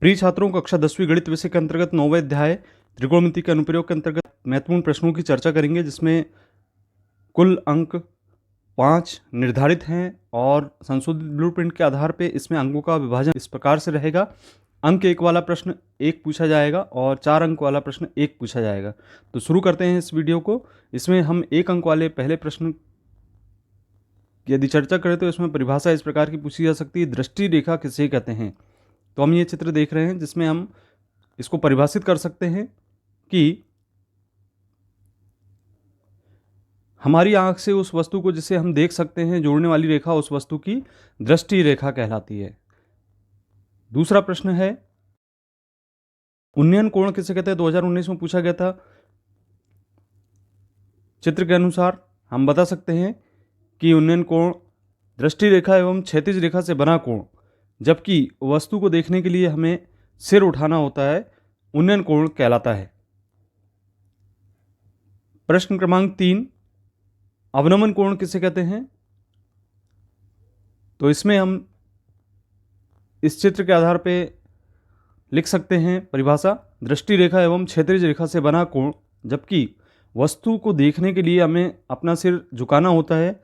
प्रिय छात्रों, कक्षा 10वीं गणित विषय के अंतर्गत 9वें अध्याय त्रिकोणमिति के अनुप्रयोग के अंतर्गत महत्वपूर्ण प्रश्नों की चर्चा करेंगे, जिसमें कुल अंक 5 निर्धारित हैं और संशोधित ब्लूप्रिंट के आधार पर इसमें अंकों का विभाजन इस प्रकार से रहेगा। अंक 1 वाला प्रश्न 1 पूछा जाएगा और 4 अंक वाला प्रश्न 1 पूछा जाएगा। तो शुरू करते हैं इस वीडियो को। इसमें हम 1 अंक वाले पहले प्रश्न की यदि चर्चा करें तो इसमें परिभाषा इस प्रकार की पूछी जा सकती है, दृष्टि रेखा किसे कहते हैं। तो हम ये चित्र देख रहे हैं जिसमें हम इसको परिभाषित कर सकते हैं कि हमारी आंख से उस वस्तु को जिसे हम देख सकते हैं जोड़ने वाली रेखा उस वस्तु की दृष्टि रेखा कहलाती है। दूसरा प्रश्न है, उन्नयन कोण किसे कहते हैं। 2019 में पूछा गया था। चित्र के अनुसार हम बता सकते हैं कि उन्नयन कोण दृष्टि रेखा एवं क्षैतिज रेखा से बना कोण, जबकि वस्तु को देखने के लिए हमें सिर उठाना होता है, उन्नयन कोण कहलाता है। प्रश्न क्रमांक 3, अवनमन कोण किसे कहते हैं। तो इसमें हम इस चित्र के आधार पर लिख सकते हैं परिभाषा, दृष्टि रेखा एवं क्षैतिज रेखा से बना कोण, जबकि वस्तु को देखने के लिए हमें अपना सिर झुकाना होता है,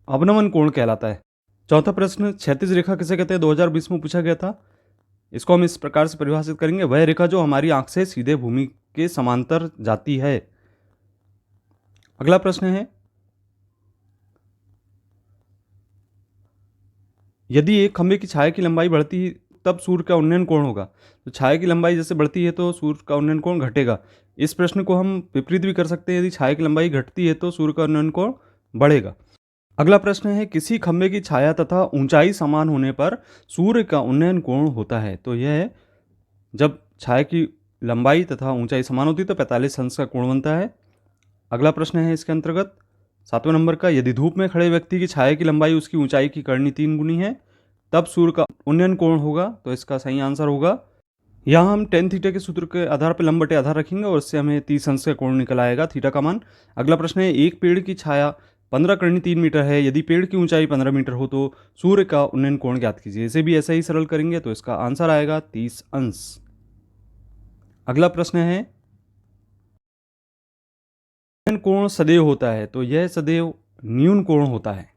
अवनमन कोण कहलाता है। चौथा प्रश्न, क्षैतिज रेखा किसे कहते हैं। 2020 में पूछा गया था। इसको हम इस प्रकार से परिभाषित करेंगे, वह रेखा जो हमारी आंख से सीधे भूमि के समांतर जाती है। अगला प्रश्न है, यदि एक खंभे की छाया की लंबाई बढ़ती है तब सूर्य का उन्नयन कोण होगा। तो छाया की लंबाई जैसे बढ़ती है तो सूर्य का उन्नयन कोण घटेगा। इस प्रश्न को हम विपरीत भी कर सकते हैं, यदि छाया की लंबाई घटती है तो सूर्य का उन्नयन कोण बढ़ेगा। अगला प्रश्न है, किसी खंभे की छाया तथा ऊंचाई समान होने पर सूर्य का उन्नयन कोण होता है। तो यह है, जब छाया की लंबाई तथा ऊंचाई समान होती है तो 45 अंश का कोण बनता है। अगला प्रश्न है इसके अंतर्गत 7वें नंबर का, यदि धूप में खड़े व्यक्ति की छाया की लंबाई उसकी ऊंचाई की करनी 3 गुनी है तब सूर्य का उन्नयन कोण होगा। तो इसका सही आंसर होगा, यहाँ हम tan थीटा के सूत्र के आधार पर लंब बटे आधार रखेंगे और इससे हमें 30 अंश का कोण निकल आएगा, थीटा का मान। अगला प्रश्न है, एक पेड़ की छाया 15 करनी 3 मीटर है, यदि पेड़ की ऊंचाई 15 मीटर हो तो सूर्य का उन्नयन कोण ज्ञात कीजिए। इसे भी ऐसा ही सरल करेंगे तो इसका आंसर आएगा 30 अंश। अगला प्रश्न है, उन्नयन कोण सदैव होता है। तो यह सदैव न्यून कोण होता है।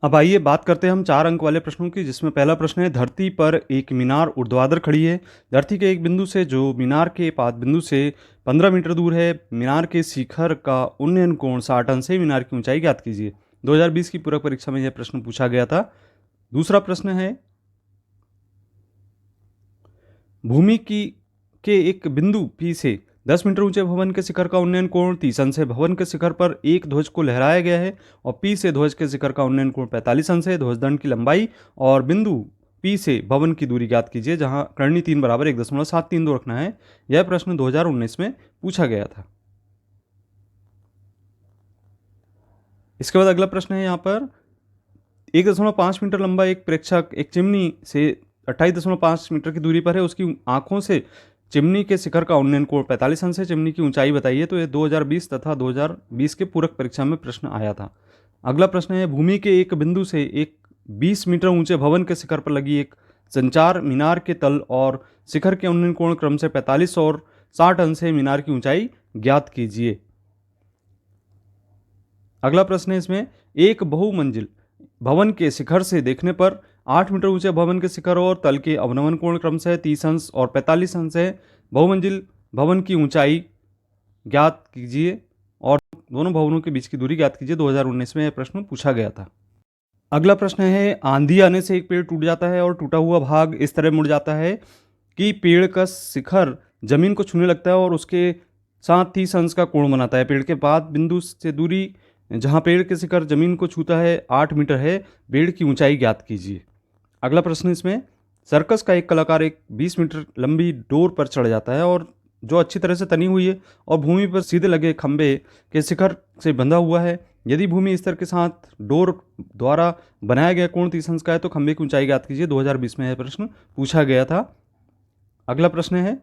अब आइए बात करते हैं हम 4 अंक वाले प्रश्नों की, जिसमें पहला प्रश्न है, धरती पर एक मीनार ऊर्ध्वाधर खड़ी है। धरती के एक बिंदु से जो मीनार के पाद बिंदु से 15 मीटर दूर है, मीनार के शिखर का उन्नयन कोण 60 अंश है, मीनार की ऊंचाई ज्ञात कीजिए। 2020 की पूरक परीक्षा में यह प्रश्न पूछा गया था। दूसरा प्रश्न है, भूमि के एक बिंदु P से 10 मीटर ऊंचे भवन के शिखर का उन्नयन कोण 30 अंश है। भवन के शिखर पर एक ध्वज को लहराया गया है और P से ध्वज के शिखर का उन्नयन कोण 45 अंश है। ध्वजदंड की लंबाई और बिंदु P से भवन की दूरी ज्ञात कीजिए, जहां करनी 3 बराबर 1.732 रखना है। यह प्रश्न 2019 में पूछा गया था। इसके बाद अगला प्रश्न है, यहाँ पर 1.5 मीटर लंबा एक प्रेक्षक एक चिमनी से 28.5 मीटर की दूरी पर है, उसकी आंखों से चिमनी के शिखर का उन्नयन कोण 45 अंश है। चिमनी की ऊंचाई बताइए। तो ये 2020 तथा 2020 के पूरक परीक्षा में प्रश्न आया था। अगला प्रश्न है, भूमि के एक बिंदु से एक 20 मीटर ऊंचे भवन के शिखर पर लगी एक संचार मीनार के तल और शिखर के उन्नयन कोण क्रम से 45 और 60 अंश है, मीनार की ऊंचाई ज्ञात कीजिए। अगला प्रश्न है, इसमें एक बहुमंजिल भवन के शिखर से देखने पर 8 मीटर ऊंचे भवन के शिखर और तल के अवनमन कोण क्रमशः 30 अंश और 45 अंश है। बहुमंजिल भवन की ऊंचाई ज्ञात कीजिए और दोनों भवनों के बीच की दूरी ज्ञात कीजिए। 2019 में यह प्रश्न पूछा गया था। अगला प्रश्न है, आंधी आने से एक पेड़ टूट जाता है और टूटा हुआ भाग इस तरह मुड़ जाता है कि पेड़ का शिखर जमीन को छूने लगता है और उसके साथ 30 अंश का कोण बनाता है। पेड़ के पाद बिंदु से दूरी जहां पेड़ के शिखर जमीन को छूता है 8 मीटर है, पेड़ की ऊंचाई ज्ञात कीजिए। अगला प्रश्न, इसमें सर्कस का एक कलाकार एक 20 मीटर लंबी डोर पर चढ़ जाता है और जो अच्छी तरह से तनी हुई है और भूमि पर सीधे लगे खंबे के शिखर से बंधा हुआ है। यदि भूमि स्तर के साथ डोर द्वारा बनाया गया कोण 30 अंश का है तो खंबे की ऊंचाई ज्ञात कीजिए। 2020 में यह प्रश्न पूछा गया था। अगला प्रश्न है,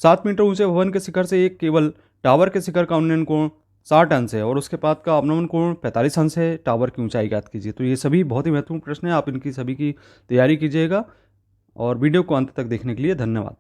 7 मीटर ऊंचे भवन के शिखर से एक केवल टावर के शिखर का उन्नयन कोण 60 अंश है और उसके बाद का अवनमन कोण 45 अंश है। टावर की ऊंचाई ज्ञात कीजिए। तो ये सभी बहुत ही महत्वपूर्ण प्रश्न है, आप इनकी सभी की तैयारी कीजिएगा और वीडियो को अंत तक देखने के लिए धन्यवाद।